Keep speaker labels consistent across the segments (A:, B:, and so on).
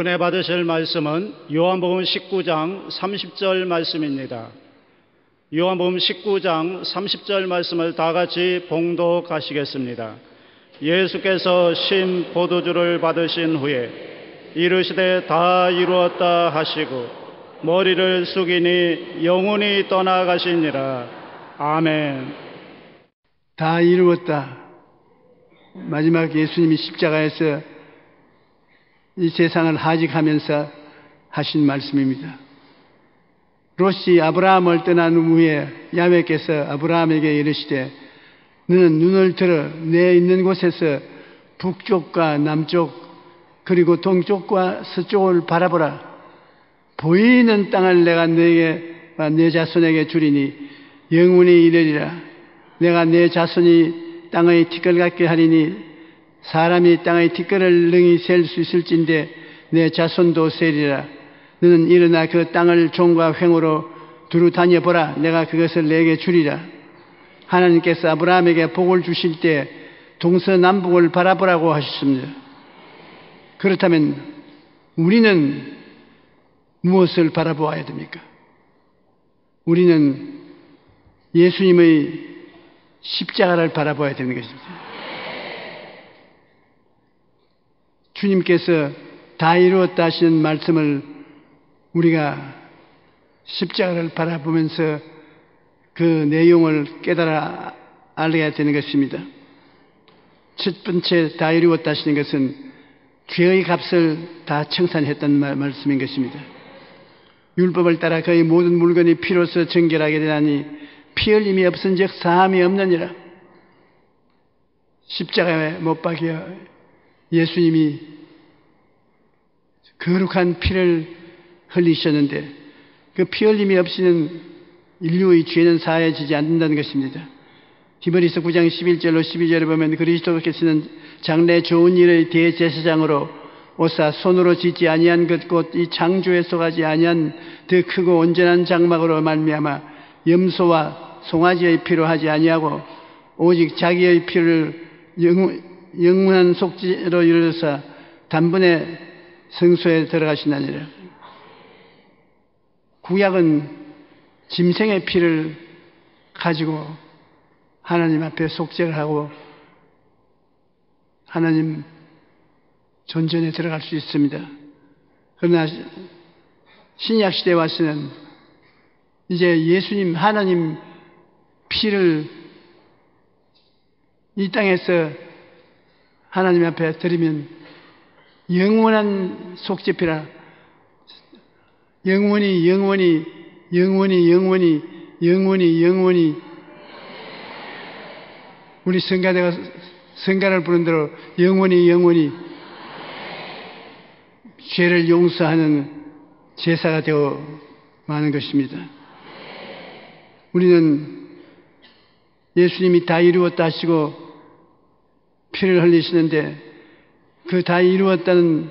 A: 은혜 받으실 말씀은 요한복음 19장 30절 말씀입니다. 요한복음 19장 30절 말씀을 다 같이 봉독하시겠습니다. 예수께서 신 포도주를 받으신 후에 이르시되 다 이루었다 하시고 머리를 숙이니 영혼이 떠나가시니라. 아멘.
B: 다 이루었다. 마지막 예수님이 십자가에서 이 세상을 하직하면서 하신 말씀입니다. 롯이 아브라함을 떠난 후에 야훼께서 아브라함에게 이르시되 너는 눈을 들어 내 있는 곳에서 북쪽과 남쪽 그리고 동쪽과 서쪽을 바라보라. 보이는 땅을 내가 너에게와 내 자손에게 주리니 영원히 이르리라. 내가 내 자손이 땅의 티끌 같게 하리니 사람이 땅의 티끌을 능히 셀 수 있을진데 내 자손도 세리라. 너는 일어나 그 땅을 종과 횡으로 두루 다녀보라. 내가 그것을 내게 주리라. 하나님께서 아브라함에게 복을 주실 때 동서남북을 바라보라고 하셨습니다. 그렇다면 우리는 무엇을 바라보아야 됩니까? 우리는 예수님의 십자가를 바라봐야 되는 것입니다. 주님께서 다 이루었다 하시는 말씀을 우리가 십자가를 바라보면서 그 내용을 깨달아 알아야 되는 것입니다. 첫 번째 다 이루었다 하시는 것은 죄의 값을 다 청산했다는 말씀인 것입니다. 율법을 따라 그의 모든 물건이 피로서 정결하게 되나니 피 흘림이 없은 즉 사함이 없느니라. 십자가에 못 박혀 예수님이 거룩한 피를 흘리셨는데 그 피 흘림이 없이는 인류의 죄는 사해지지 않는다는 것입니다. 히브리서 9장 11절로 12절에 보면 그리스도께서는 장래 좋은 일의 대제사장으로 오사 손으로 짓지 아니한 것 곧 이 창조에 속하지 아니한 더 크고 온전한 장막으로 말미암아 염소와 송아지의 피로 하지 아니하고 오직 자기의 피를 영원한 속죄로 이르러사 단번에 성소에 들어가시나니라. 구약은 짐승의 피를 가지고 하나님 앞에 속죄를 하고 하나님 존전에 들어갈 수 있습니다. 그러나 신약 시대에 와서는 이제 예수님 하나님 피를 이 땅에서 하나님 앞에 드리면 영원한 속죄피라. 영원히 우리 성가대가 성가를 부른 대로 영원히 죄를 용서하는 제사가 되어 마는 것입니다. 우리는 예수님이 다 이루었다 하시고 피를 흘리시는데 그 다 이루었다는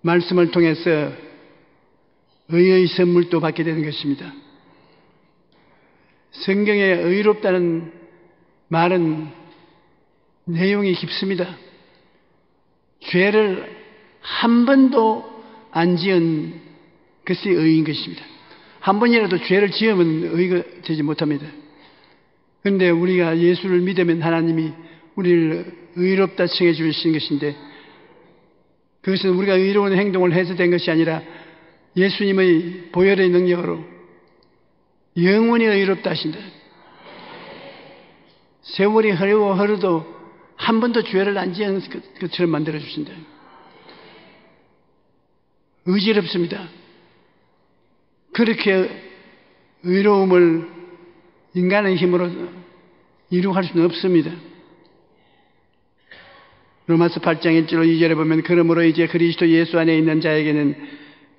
B: 말씀을 통해서 의의 선물도 받게 되는 것입니다. 성경에 의롭다는 말은 내용이 깊습니다. 죄를 한 번도 안 지은 것이 의인 것입니다. 한 번이라도 죄를 지으면 의가 되지 못합니다. 그런데 우리가 예수를 믿으면 하나님이 우리를 의롭다 칭해 주신 것인데 그것은 우리가 의로운 행동을 해서 된 것이 아니라 예수님의 보혈의 능력으로 영원히 의롭다 하신다. 세월이 흐르도 한 번도 죄를 안 지은 것처럼 만들어 주신다. 의지롭습니다. 그렇게 의로움을 인간의 힘으로 이루할 수는 없습니다. 로마서 8장 1절 2절에 보면 그러므로 이제 그리스도 예수 안에 있는 자에게는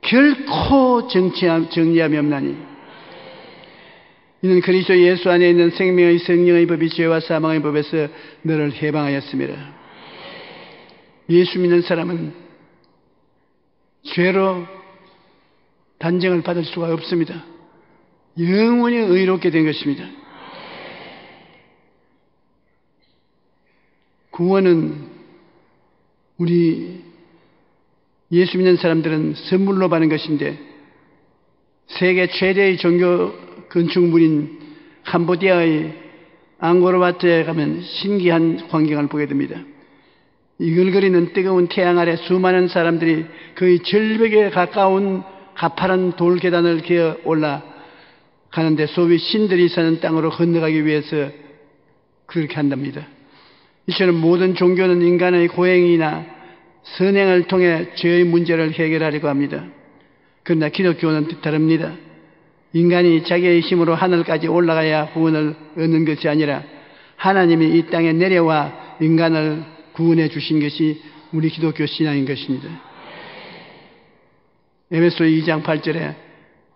B: 결코 정죄함이 없나니 이는 그리스도 예수 안에 있는 생명의 성령의 법이 죄와 사망의 법에서 너를 해방하였습니다. 예수 믿는 사람은 죄로 단정을 받을 수가 없습니다. 영원히 의롭게 된 것입니다. 구원은 우리 예수 믿는 사람들은 선물로 받는 것인데 세계 최대의 종교 건축물인 캄보디아의 앙코르와트에 가면 신기한 광경을 보게 됩니다. 이글거리는 뜨거운 태양 아래 수많은 사람들이 거의 절벽에 가까운 가파른 돌 계단을 기어 올라가는데 소위 신들이 사는 땅으로 건너가기 위해서 그렇게 한답니다. 이처럼 모든 종교는 인간의 고행이나 선행을 통해 죄의 문제를 해결하려고 합니다. 그러나 기독교는 다릅니다. 인간이 자기의 힘으로 하늘까지 올라가야 구원을 얻는 것이 아니라 하나님이 이 땅에 내려와 인간을 구원해 주신 것이 우리 기독교 신앙인 것입니다. 에베소 2장 8절에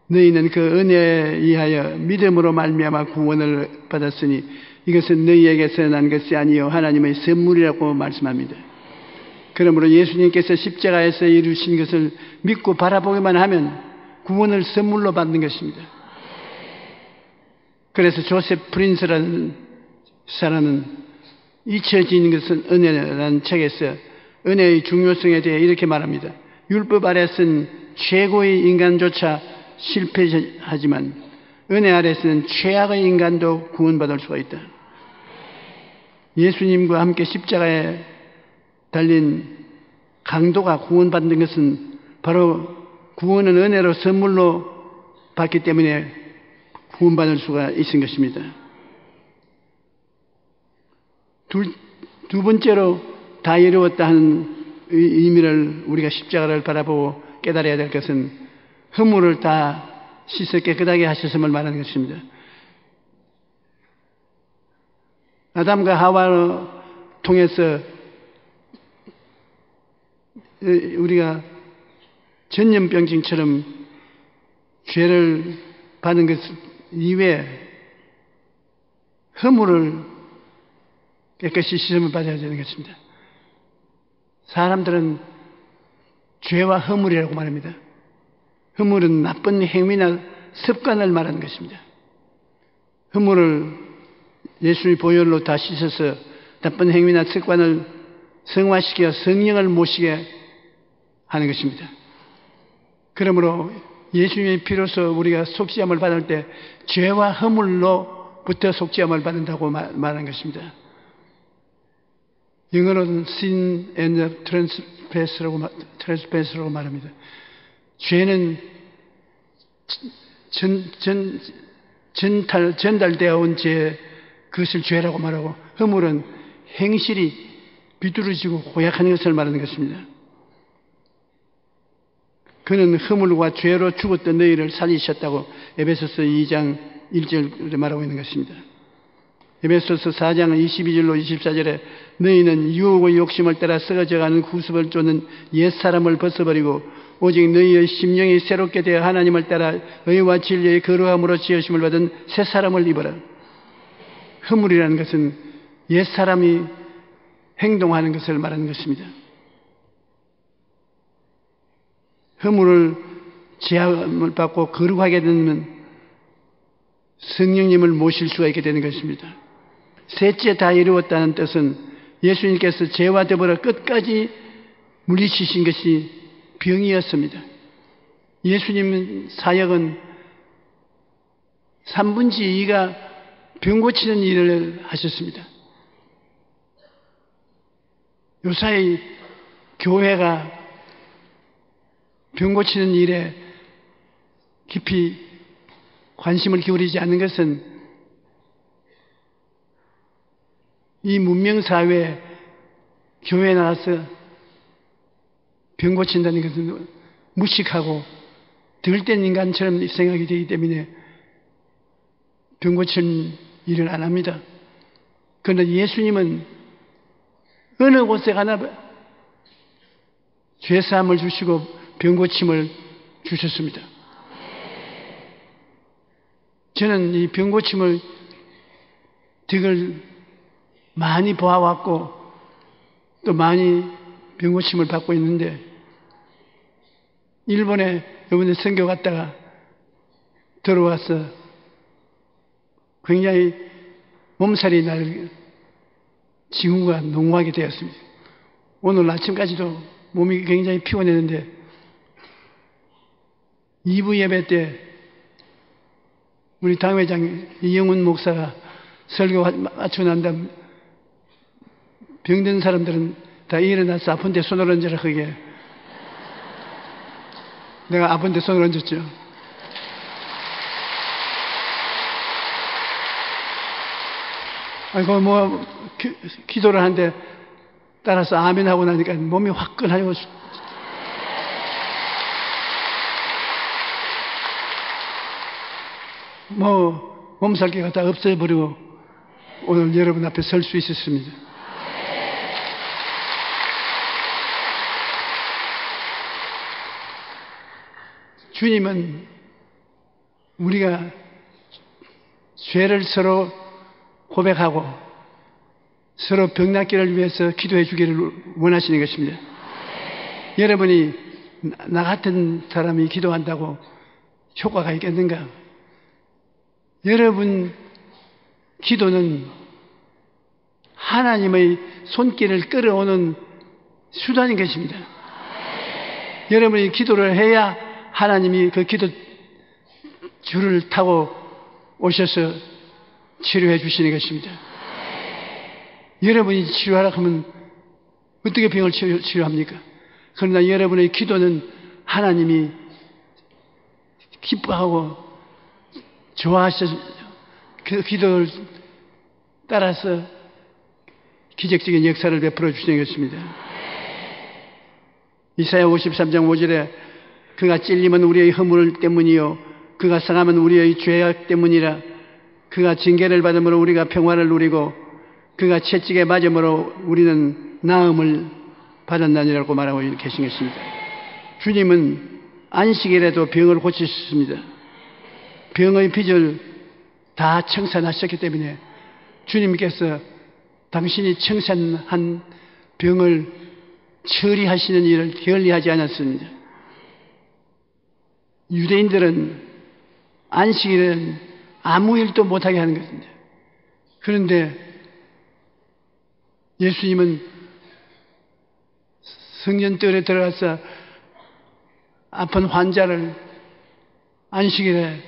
B: 너희는 그 은혜에 의하여 믿음으로 말미암아 구원을 받았으니 이것은 너희에게서 난 것이 아니요 하나님의 선물이라고 말씀합니다. 그러므로 예수님께서 십자가에서 이루신 것을 믿고 바라보기만 하면 구원을 선물로 받는 것입니다. 그래서 조셉 프린스라는 사람은 잊혀진 것은 은혜라는 책에서 은혜의 중요성에 대해 이렇게 말합니다. 율법 아래 쓴 최고의 인간조차 실패하지만 은혜 아래 쓴 최악의 인간도 구원받을 수가 있다. 예수님과 함께 십자가에 달린 강도가 구원받는 것은 바로 구원은 은혜로 선물로 받기 때문에 구원받을 수가 있은 것입니다. 두 번째로 다 이루었다 하는 의미를 우리가 십자가를 바라보고 깨달아야 될 것은 허물을 다 씻어 깨끗하게 하셨음을 말하는 것입니다. 아담과 하와를 통해서 우리가 전염병증처럼 죄를 받은 것 이외에 허물을 깨끗이 씻음을 받아야 되는 것입니다. 사람들은 죄와 허물이라고 말합니다. 허물은 나쁜 행위나 습관을 말하는 것입니다. 허물을 예수의 보혈로 다 씻어서 나쁜 행위나 습관을 성화시켜 성령을 모시게 하는 것입니다. 그러므로 예수님의 피로서 우리가 속죄함을 받을 때 죄와 허물로부터 속죄함을 받는다고 말하는 것입니다. 영어로는 sin and trespass라고 말합니다. 죄는 전달되어 온 죄, 그것을 죄라고 말하고 허물은 행실이 비뚤어지고 고약한 것을 말하는 것입니다. 그는 허물과 죄로 죽었던 너희를 살리셨다고 에베소서 2장 1절에 말하고 있는 것입니다. 에베소서 4장 22절로 24절에 너희는 유혹의 욕심을 따라 썩어져가는 구습을 쫓는 옛사람을 벗어버리고 오직 너희의 심령이 새롭게 되어 하나님을 따라 의와 진리의 거룩함으로 지으심을 받은 새사람을 입어라. 허물이라는 것은 옛사람이 행동하는 것을 말하는 것입니다. 허물을 제함을 받고 거룩하게 되면 성령님을 모실 수가 있게 되는 것입니다. 셋째 다 이루었다는 뜻은 예수님께서 죄와 더불어 끝까지 물리치신 것이 병이었습니다. 예수님 사역은 3분의 2가 병 고치는 일을 하셨습니다. 요사이 교회가 병 고치는 일에 깊이 관심을 기울이지 않는 것은 이 문명사회에 교회에 나가서 병 고친다는 것은 무식하고 들뜬 인간처럼 생각이 되기 때문에 병 고치는 일을 안 합니다. 그러나 예수님은 어느 곳에 가나 죄사함을 주시고 병 고침을 주셨습니다. 저는 이 병 고침을 덕을 많이 보아왔고 또 많이 병 고침을 받고 있는데 일본에 이번에 선교 갔다가 들어와서 굉장히 몸살이 날 징후가 농후하게 되었습니다. 오늘 아침까지도 몸이 굉장히 피곤했는데 2부 예배 때 우리 당회장 이영훈 목사가 설교 마치고 난 다음 병든 사람들은 다 일어나서 아픈데 손을 얹으라 그게 내가 아픈데 손을 얹었죠. 아이고 뭐 기도를 하는데 따라서 아멘 하고 나니까 몸이 화끈하고 뭐 몸살기가 다 없어버리고 오늘 여러분 앞에 설 수 있었습니다. 주님은 우리가 죄를 서로 고백하고 서로 병낫기를 위해서 기도해 주기를 원하시는 것입니다. 여러분이 나 같은 사람이 기도한다고 효과가 있겠는가? 여러분 기도는 하나님의 손길을 끌어오는 수단인 것입니다. 여러분이 기도를 해야 하나님이 그 기도 줄을 타고 오셔서 치료해 주시는 것입니다. 여러분이 치료하라 하면 어떻게 병을 치료합니까? 그러나 여러분의 기도는 하나님이 기뻐하고 좋아하셔서 그 기도를 따라서 기적적인 역사를 베풀어 주시는 것입니다. 이사야 53장 5절에 그가 찔림은 우리의 허물 때문이요 그가 상함은 우리의 죄악 때문이라. 그가 징계를 받음으로 우리가 평화를 누리고 그가 채찍에 맞음으로 우리는 나음을 받았나니라고 말하고 계신 것입니다. 주님은 안식일에도 병을 고치셨습니다. 병의 빚을 다 청산하셨기 때문에 주님께서 당신이 청산한 병을 처리하시는 일을 게을리하지 않았습니다. 유대인들은 안식일은 아무 일도 못하게 하는 것입니다. 그런데 예수님은 성전뜰에 들어가서 아픈 환자를 안식일에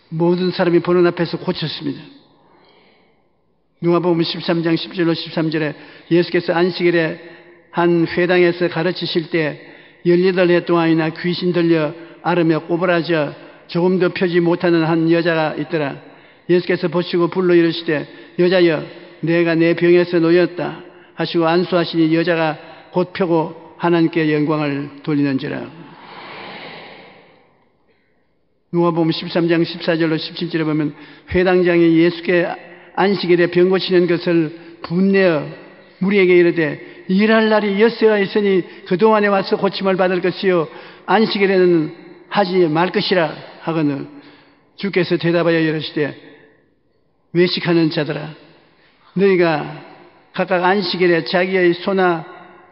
B: 모든 사람이 보는 앞에서 고쳤습니다. 누가복음 13장 10절로 13절에 예수께서 안식일에 한 회당에서 가르치실 때 18해 동안이나 귀신 들려 앓으며 꼬부라져 조금도 펴지 못하는 한 여자가 있더라. 예수께서 보시고 불러 이르시되 여자여 내가 내 병에서 놓였다 하시고 안수하시니 여자가 곧 펴고 하나님께 영광을 돌리는지라. 누가복음 13장 14절로 17절에 보면 회당장이 예수께 안식일에 병 고치는 것을 분내어 무리에게 이르되 일할 날이 엿새가 있으니 그동안에 와서 고침을 받을 것이요 안식일에는 하지 말 것이라 하거늘 주께서 대답하여 이르시되 외식하는 자들아 너희가 각각 안식일에 자기의 소나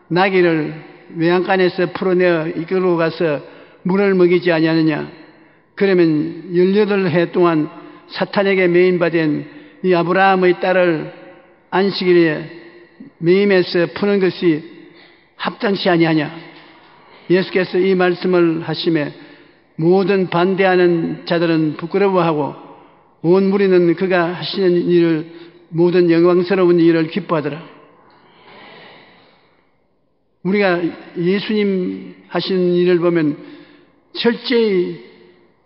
B: 나귀를 외양간에서 풀어내어 이끌고 가서 물을 먹이지 아니하느냐. 그러면 18해 동안 사탄에게 매인받은 이 아브라함의 딸을 안식일에 매임해서 푸는 것이 합당치 아니하냐. 예수께서 이 말씀을 하심에 모든 반대하는 자들은 부끄러워하고 온 무리는 그가 하시는 일을 모든 영광스러운 일을 기뻐하더라. 우리가 예수님 하시는 일을 보면 철저히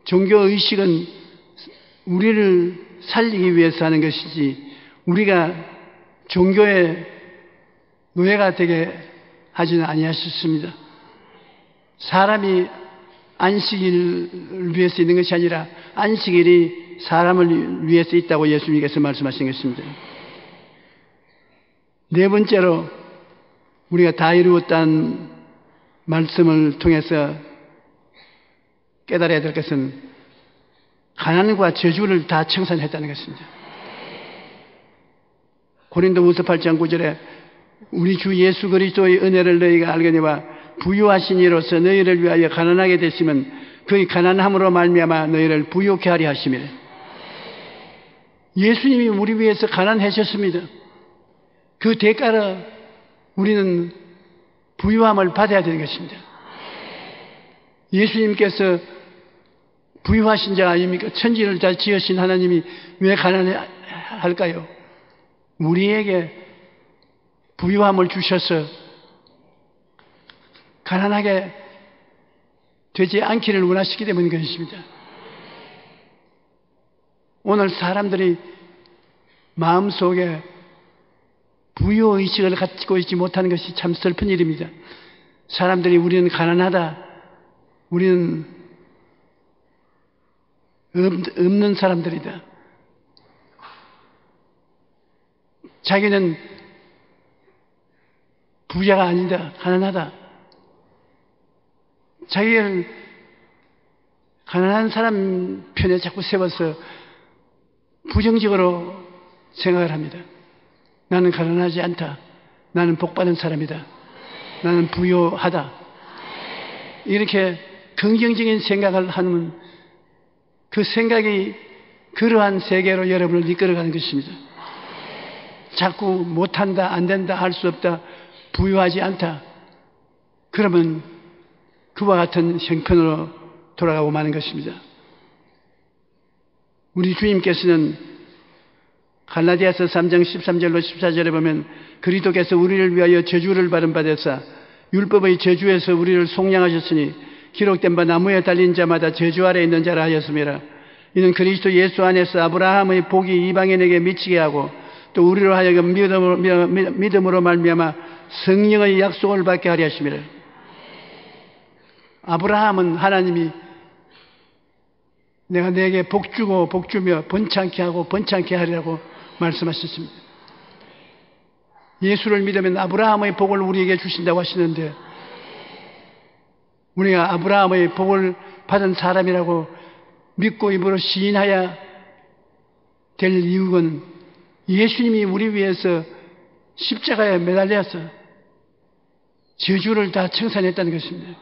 B: 종교의식은 우리를 살리기 위해서 하는 것이지 우리가 종교의 노예가 되게 하지는 아니하셨습니다. 사람이 안식일을 위해서 있는 것이 아니라 안식일이 사람을 위해서 있다고 예수님께서 말씀하신 것입니다. 네 번째로 우리가 다 이루었다는 말씀을 통해서 깨달아야 될 것은 가난과 저주를 다 청산했다는 것입니다. 고린도후서 8장 9절에 우리 주 예수 그리스도의 은혜를 너희가 알거니와 부유하신 이로서 너희를 위하여 가난하게 되시면 그의 가난함으로 말미암아 너희를 부유케 하리 하심이래. 예수님이 우리 위해서 가난하셨습니다. 그 대가로 우리는 부유함을 받아야 되는 것입니다. 예수님께서 부유하신 자 아닙니까? 천지를 다 지으신 하나님이 왜 가난할까요? 우리에게 부유함을 주셔서 가난하게 되지 않기를 원하시기 때문인 것입니다. 오늘 사람들이 마음속에 부유의식을 갖고 있지 못하는 것이 참 슬픈 일입니다. 사람들이 우리는 가난하다, 우리는 없는 사람들이다, 자기는 부자가 아니다, 가난하다, 자기를 가난한 사람 편에 자꾸 세워서 부정적으로 생각을 합니다. 나는 가난하지 않다, 나는 복받은 사람이다, 나는 부유하다, 이렇게 긍정적인 생각을 하면 그 생각이 그러한 세계로 여러분을 이끌어가는 것입니다. 자꾸 못한다, 안 된다, 할 수 없다, 부유하지 않다, 그러면 그와 같은 형편으로 돌아가고 마는 것입니다. 우리 주님께서는 갈라디아서 3장 13절로 14절에 보면 그리스도께서 우리를 위하여 저주를 받은 바 되사 율법의 저주에서 우리를 속량하셨으니 기록된 바 나무에 달린 자마다 저주 아래 있는 자라 하였음이라. 이는 그리스도 예수 안에서 아브라함의 복이 이방인에게 미치게 하고 또 우리로 하여금 믿음으로 말미암아 성령의 약속을 받게 하려 하심이라. 아브라함은 하나님이 내가 내게 복 주고 복 주며 번창케 하고 번창케 하리라고 말씀하셨습니다. 예수를 믿으면 아브라함의 복을 우리에게 주신다고 하시는데 우리가 아브라함의 복을 받은 사람이라고 믿고 입으로 시인하여야 될 이유는 예수님이 우리 위해서 십자가에 매달려서 저주를 다 청산했다는 것입니다.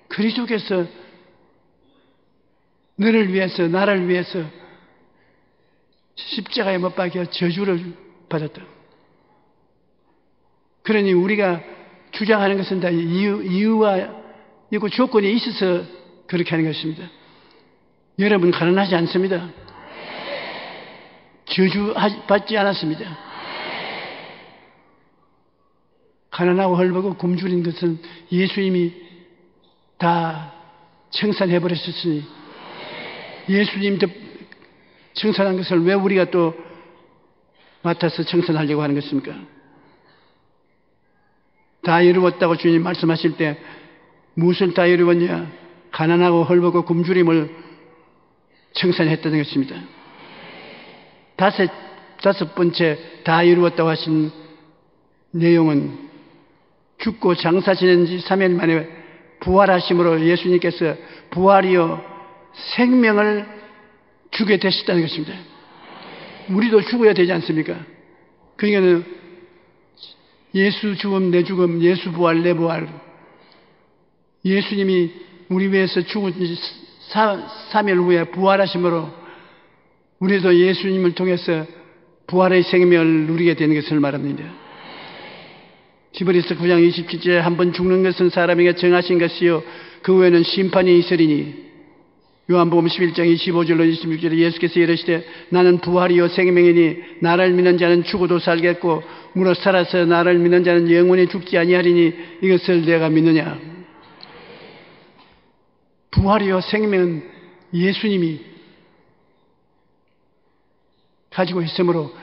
B: 그리스도께서 너를 위해서 나를 위해서 십자가에 못 박혀 저주를 받았다. 그러니 우리가 주장하는 것은 다 이유가 있고 조건이 있어서 그렇게 하는 것입니다. 여러분 가난하지 않습니다. 저주받지 않았습니다. 가난하고 헐벗고 굶주린 것은 예수님이 다 청산해버렸으니 예수님도 청산한 것을 왜 우리가 또 맡아서 청산하려고 하는 것입니까? 다 이루었다고 주님 말씀하실 때 무엇을 다 이루었냐? 가난하고 헐벗고 굶주림을 청산했다는 것입니다. 다섯 번째 다 이루었다고 하신 내용은 죽고 장사 지낸 지 3일 만에 부활하심으로 예수님께서 부활이요 생명을 주게 되셨다는 것입니다. 우리도 죽어야 되지 않습니까? 그러니까 예수 죽음 내 죽음, 예수 부활 내 부활. 예수님이 우리 위해서 죽은 지 3일 후에 부활하심으로 우리도 예수님을 통해서 부활의 생명을 누리게 되는 것을 말합니다. 히브리서 9장 27절에 한번 죽는 것은 사람에게 정하신 것이요 그 후에는 심판이 있으리니. 요한복음 11장 25절로 26절에 예수께서 이르시되 나는 부활이요 생명이니 나를 믿는 자는 죽어도 살겠고 무릇 살아서 나를 믿는 자는 영원히 죽지 아니하리니 이것을 내가 믿느냐. 부활이요 생명은 예수님이 가지고 있으므로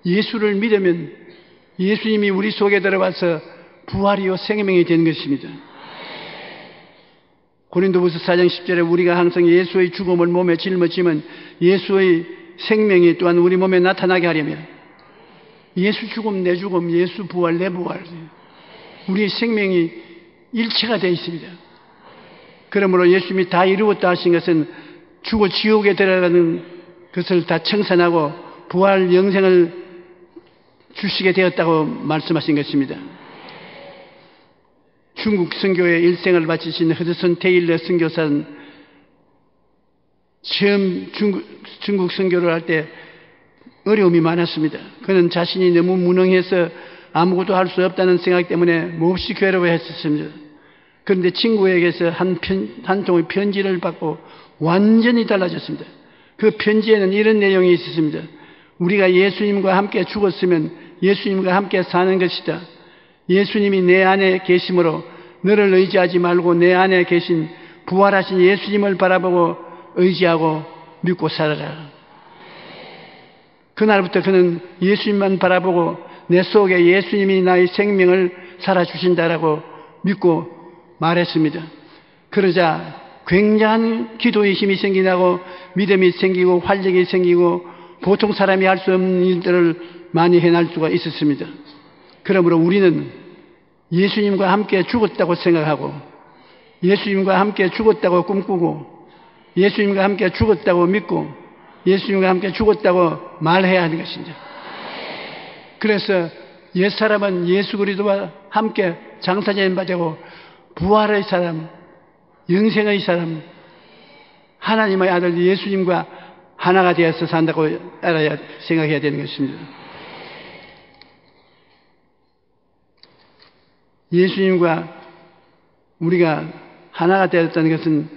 B: 예수를 믿으면 예수님이 우리 속에 들어와서 부활이요 생명이 되는 것입니다. 고린도후서 4장 10절에 우리가 항상 예수의 죽음을 몸에 짊어지면 예수의 생명이 또한 우리 몸에 나타나게 하려면 예수 죽음 내 죽음, 예수 부활 내 부활, 우리의 생명이 일체가 되어 있습니다. 그러므로 예수님이 다 이루었다 하신 것은 죽어 지옥에 들어가는 것을 다 청산하고 부활 영생을 주시게 되었다고 말씀하신 것입니다. 중국 선교에 일생을 바치신 허드슨 테일러 선교사는 처음 중국 선교를 할 때 어려움이 많았습니다. 그는 자신이 너무 무능해서 아무것도 할 수 없다는 생각 때문에 몹시 괴로워했었습니다. 그런데 친구에게서 한 통의 편지를 받고 완전히 달라졌습니다. 그 편지에는 이런 내용이 있었습니다. 우리가 예수님과 함께 죽었으면 예수님과 함께 사는 것이다. 예수님이 내 안에 계심으로 너를 의지하지 말고 내 안에 계신 부활하신 예수님을 바라보고 의지하고 믿고 살아라. 그날부터 그는 예수님만 바라보고 내 속에 예수님이 나의 생명을 살아주신다라고 믿고 말했습니다. 그러자 굉장한 기도의 힘이 생기고 믿음이 생기고 활력이 생기고 보통 사람이 할 수 없는 일들을 많이 해낼 수가 있었습니다. 그러므로 우리는 예수님과 함께 죽었다고 생각하고 예수님과 함께 죽었다고 꿈꾸고 예수님과 함께 죽었다고 믿고 예수님과 함께 죽었다고 말해야 하는 것입니다. 그래서 옛사람은 예수 그리스도와 함께 장사된 바 되고 부활의 사람, 영생의 사람, 하나님의 아들 예수님과 하나가 되어서 산다고 알아야 생각해야 되는 것입니다. 예수님과 우리가 하나가 되었다는 것은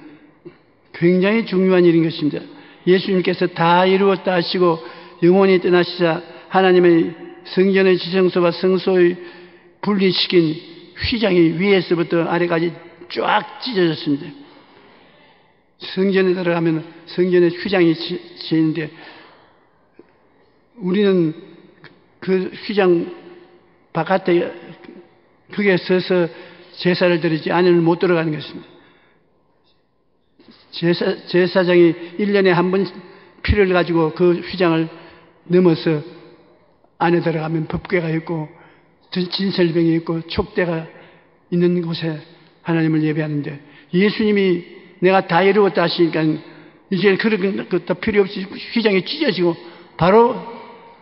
B: 굉장히 중요한 일인 것입니다. 예수님께서 다 이루었다 하시고 영원히 떠나시자 하나님의 성전의 지성소와 성소의 분리시킨 휘장이 위에서부터 아래까지 쫙 찢어졌습니다. 성전에 들어가면 성전에 휘장이 지는데 우리는 그 휘장 바깥에 그게 서서 제사를 드리지 안에는 못 들어가는 것입니다. 제사장이 1년에 한 번 피를 가지고 그 휘장을 넘어서 안에 들어가면 법궤가 있고 진설병이 있고 촉대가 있는 곳에 하나님을 예배하는데 예수님이 내가 다 이루었다 하시니까 이제 그런 것도 필요 없이 휘장이 찢어지고 바로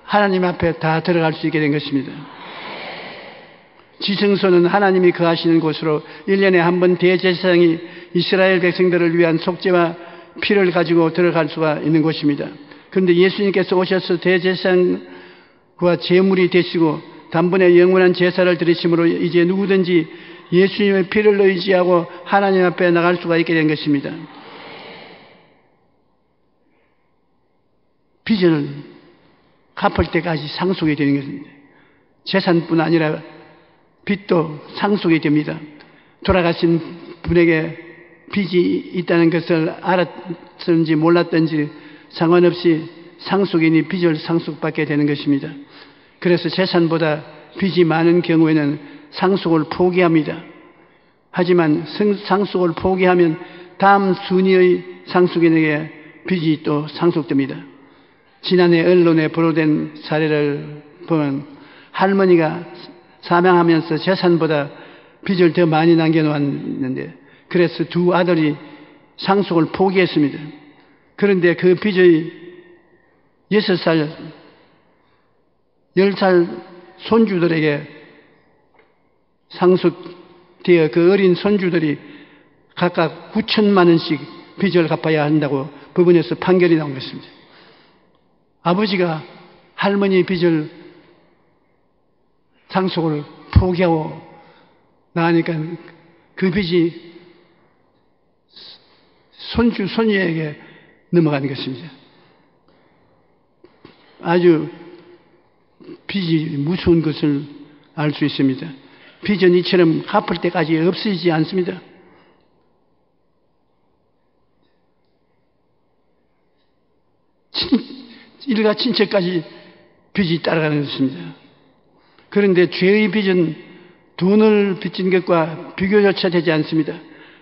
B: 하나님 앞에 다 들어갈 수 있게 된 것입니다. 지성소는 하나님이 거하시는 곳으로 1년에 한 번 대제사장이 이스라엘 백성들을 위한 속죄와 피를 가지고 들어갈 수가 있는 곳입니다. 그런데 예수님께서 오셔서 대제사장과 제물이 되시고 단번에 영원한 제사를 드리심으로 이제 누구든지 예수님의 피를 의지하고 하나님 앞에 나갈 수가 있게 된 것입니다. 빚을 갚을 때까지 상속이 되는 것입니다. 재산뿐 아니라 빚도 상속이 됩니다. 돌아가신 분에게 빚이 있다는 것을 알았든지 몰랐든지 상관없이 상속인이 빚을 상속받게 되는 것입니다. 그래서 재산보다 빚이 많은 경우에는 상속을 포기합니다. 하지만 상속을 포기하면 다음 순위의 상속인에게 빚이 또 상속됩니다. 지난해 언론에 보도된 사례를 보면 할머니가 사망하면서 재산보다 빚을 더 많이 남겨놓았는데 그래서 두 아들이 상속을 포기했습니다. 그런데 그 빚의 6살, 10살 손주들에게 상속되어 그 어린 손주들이 각각 9천만 원씩 빚을 갚아야 한다고 법원에서 판결이 나온 것입니다. 아버지가 할머니 빚을 상속을 포기하고 나니까 그 빚이 손주, 손녀에게 넘어가는 것입니다. 아주 빚이 무서운 것을 알 수 있습니다. 빚은 이처럼 갚을 때까지 없어지지 않습니다. 일가 친척까지 빚이 따라가는 것입니다. 그런데 죄의 빚은 돈을 빚진 것과 비교조차 되지 않습니다.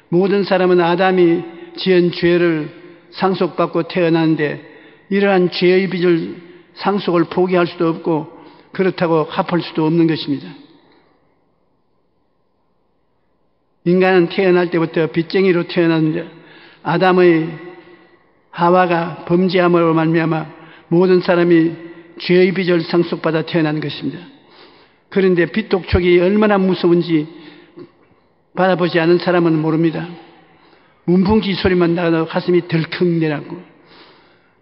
B: 모든 사람은 아담이 지은 죄를 상속받고 태어나는데 이러한 죄의 빚을 상속을 포기할 수도 없고 그렇다고 갚을 수도 없는 것입니다. 인간은 태어날 때부터 빚쟁이로 태어났는데 아담의 하와가 범죄함으로 말미암아 모든 사람이 죄의 빚을 상속받아 태어난 것입니다. 그런데 빚독촉이 얼마나 무서운지 바라보지 않은 사람은 모릅니다. 문풍지 소리만 나도 가슴이 덜컥 내려앉고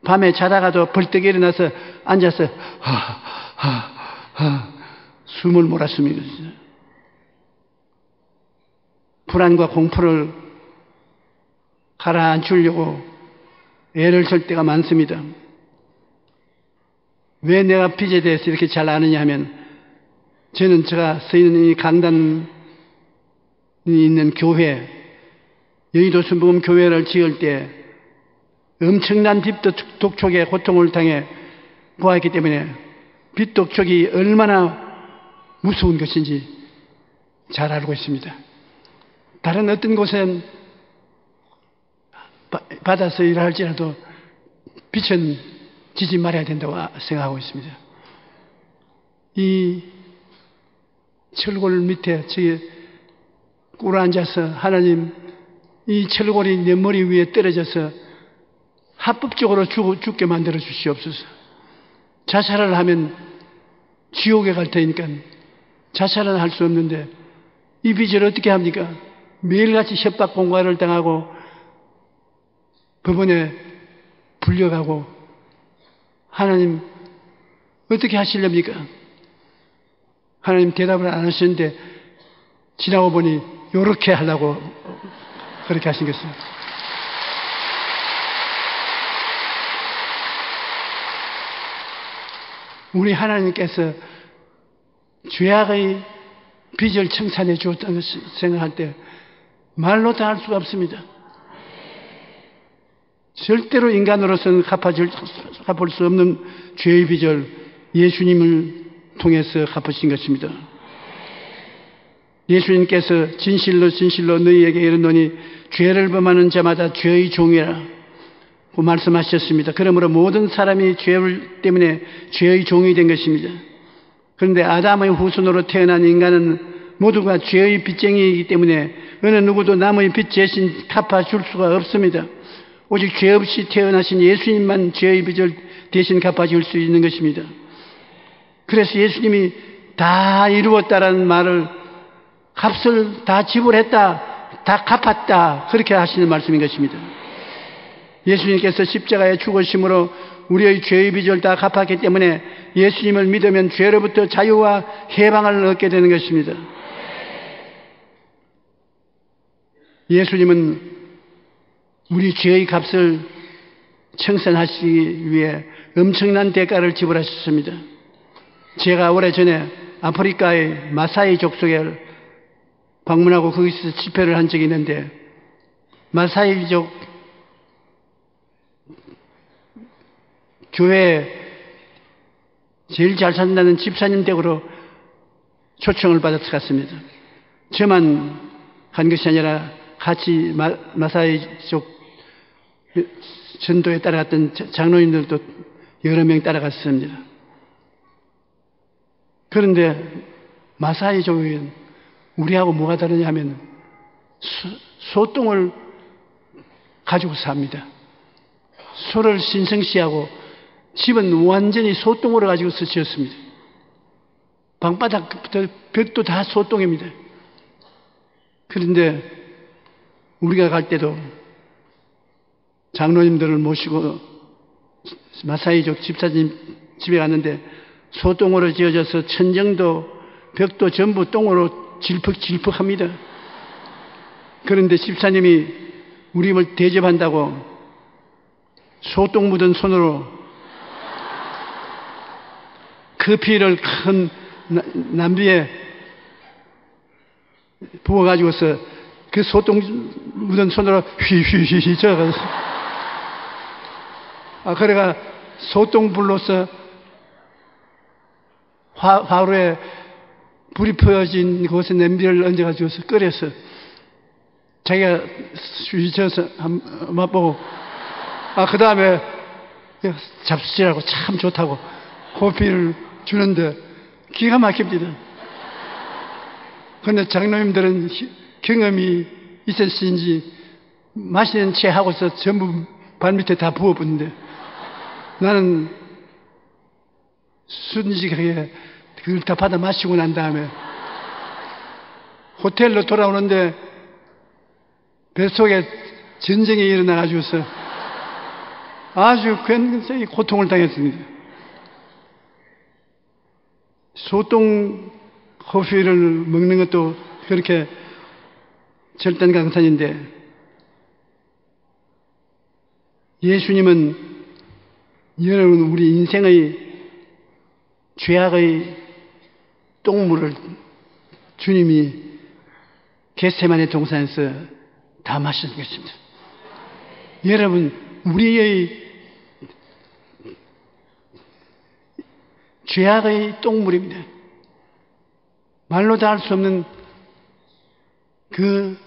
B: 밤에 자다가도 벌떡 일어나서 앉아서 숨을 몰았습니다. 불안과 공포를 가라앉히려고 애를 쓸 때가 많습니다. 왜 내가 빚에 대해서 이렇게 잘 아느냐 하면, 저는 제가 서 있는 이 강단이 있는 교회, 여의도 순복음 교회를 지을 때 엄청난 빚 독촉의 고통을 당해 보았기 때문에 빚 독촉이 얼마나 무서운 것인지 잘 알고 있습니다. 다른 어떤 곳엔 받아서 일할지라도 빚은 지지 말아야 된다고 생각하고 있습니다. 이 철골 밑에 저기 꿇어앉아서 하나님, 이 철골이 내 머리 위에 떨어져서 합법적으로 죽게 만들어 주시옵소서. 자살을 하면 지옥에 갈 테니까 자살은 할 수 없는데 이 빚을 어떻게 합니까? 매일같이 협박 공갈을 당하고 법원에 불려가고, 하나님 어떻게 하시렵니까? 하나님 대답을 안 하시는데 지나고 보니 요렇게 하려고 그렇게 하신 것입니다. 우리 하나님께서 죄악의 빚을 청산해 주었다는 것을 생각할 때 말로 다 할 수가 없습니다. 절대로 인간으로서는 갚을 수 없는 죄의 빚을 예수님을 통해서 갚으신 것입니다. 예수님께서 진실로 진실로 너희에게 이르노니 죄를 범하는 자마다 죄의 종이라 고 말씀하셨습니다. 그러므로 모든 사람이 죄 때문에 죄의 종이 된 것입니다. 그런데 아담의 후손으로 태어난 인간은 모두가 죄의 빚쟁이이기 때문에 어느 누구도 남의 빚 대신 갚아줄 수가 없습니다. 오직 죄 없이 태어나신 예수님만 죄의 빚을 대신 갚아줄 수 있는 것입니다. 그래서 예수님이 다 이루었다라는 말을, 값을 다 지불했다, 다 갚았다, 그렇게 하시는 말씀인 것입니다. 예수님께서 십자가에 죽으심으로 우리의 죄의 빚을 다 갚았기 때문에 예수님을 믿으면 죄로부터 자유와 해방을 얻게 되는 것입니다. 예수님은 우리 죄의 값을 청산하시기 위해 엄청난 대가를 지불하셨습니다. 제가 오래전에 아프리카의 마사이 족속에 방문하고 거기서 집회를 한 적이 있는데, 마사이족 교회에 제일 잘 산다는 집사님 댁으로 초청을 받아서 갔습니다. 저만 간 것이 아니라 같이 마사이족 전도에 따라갔던 장로님들도 여러 명 따라갔습니다. 그런데 마사이족은 우리하고 뭐가 다르냐 하면 소똥을 가지고 삽니다. 소를 신성시하고 집은 완전히 소똥으로 가지고서 지었습니다. 방바닥부터 벽도 다 소똥입니다. 그런데 우리가 갈 때도 장로님들을 모시고 마사이족 집사님 집에 갔는데 소똥으로 지어져서 천정도 벽도 전부 똥으로 질퍽질퍽합니다. 그런데 집사님이 우리를 대접한다고 소똥 묻은 손으로 커피를 큰 남비에 부어가지고서 그 소똥 묻은 손으로 휘휘휘 저어가서, 그래가 소똥불로서 화로에 불이 퍼진 곳에 냄비를 얹어가지고서 끓여서 자기가 휘저어서 맛보고, 그 다음에 잡수지라고 참 좋다고 커피를 주는데 기가 막힙니다. 그런데 장로님들은 경험이 있었는지 마시는 채 하고서 전부 발밑에 다 부어붓는데, 나는 순직하게 그걸 다 받아 마시고 난 다음에 호텔로 돌아오는데 뱃속에 전쟁이 일어나가지고서 아주 굉장히 고통을 당했습니다. 소똥 커피를 먹는 것도 그렇게 절단강산인데 예수님은 여러분 우리 인생의 죄악의 똥물을 주님이 겟세마네 동산에서 다 마신 것입니다. 여러분 우리의 죄악의 똥물입니다. 말로 다 할 수 없는 그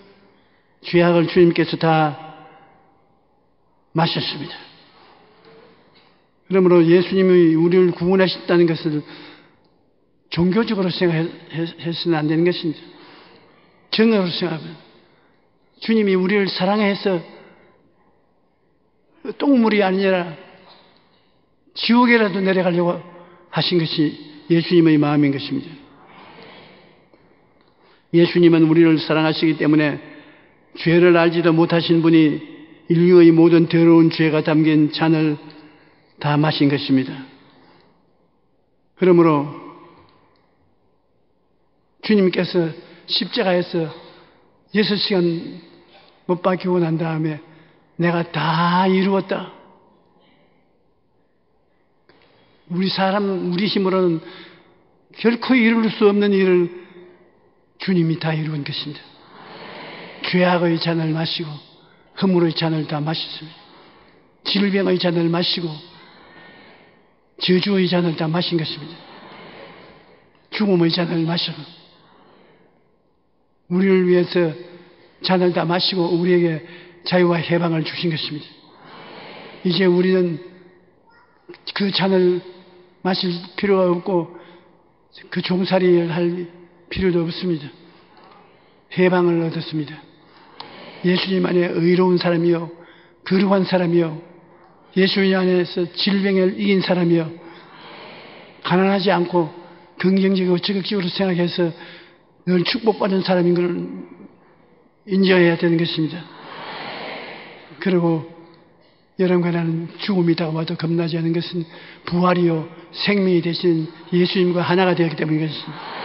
B: 죄악을 주님께서 다 마셨습니다. 그러므로 예수님이 우리를 구원하셨다는 것을 종교적으로 생각해서는 안 되는 것입니다. 정의로 생각하면 주님이 우리를 사랑해서 똥물이 아니라 지옥에라도 내려가려고 하신 것이 예수님의 마음인 것입니다. 예수님은 우리를 사랑하시기 때문에 죄를 알지도 못하신 분이 인류의 모든 더러운 죄가 담긴 잔을 다 마신 것입니다. 그러므로 주님께서 십자가에서 6시간 못 박히고 난 다음에 내가 다 이루었다. 우리 힘으로는 결코 이룰 수 없는 일을 주님이 다 이룬 것입니다. 죄악의 잔을 마시고 허물의 잔을 다 마셨습니다. 질병의 잔을 마시고 저주의 잔을 다 마신 것입니다. 죽음의 잔을 마시고 우리를 위해서 잔을 다 마시고 우리에게 자유와 해방을 주신 것입니다. 이제 우리는 그 잔을 마실 필요가 없고 그 종살이를 할 필요도 없습니다. 해방을 얻었습니다. 예수님 안에 의로운 사람이요 거룩한 사람이요 예수님 안에서 질병을 이긴 사람이요 가난하지 않고 긍정적이고 적극적으로 생각해서 늘 축복받은 사람인 걸 인정해야 되는 것입니다. 그리고 여러분과 나는 죽음이 다가와도 겁나지 않은 것은 부활이요 생명이 되신 예수님과 하나가 되었기 때문인 것입니다.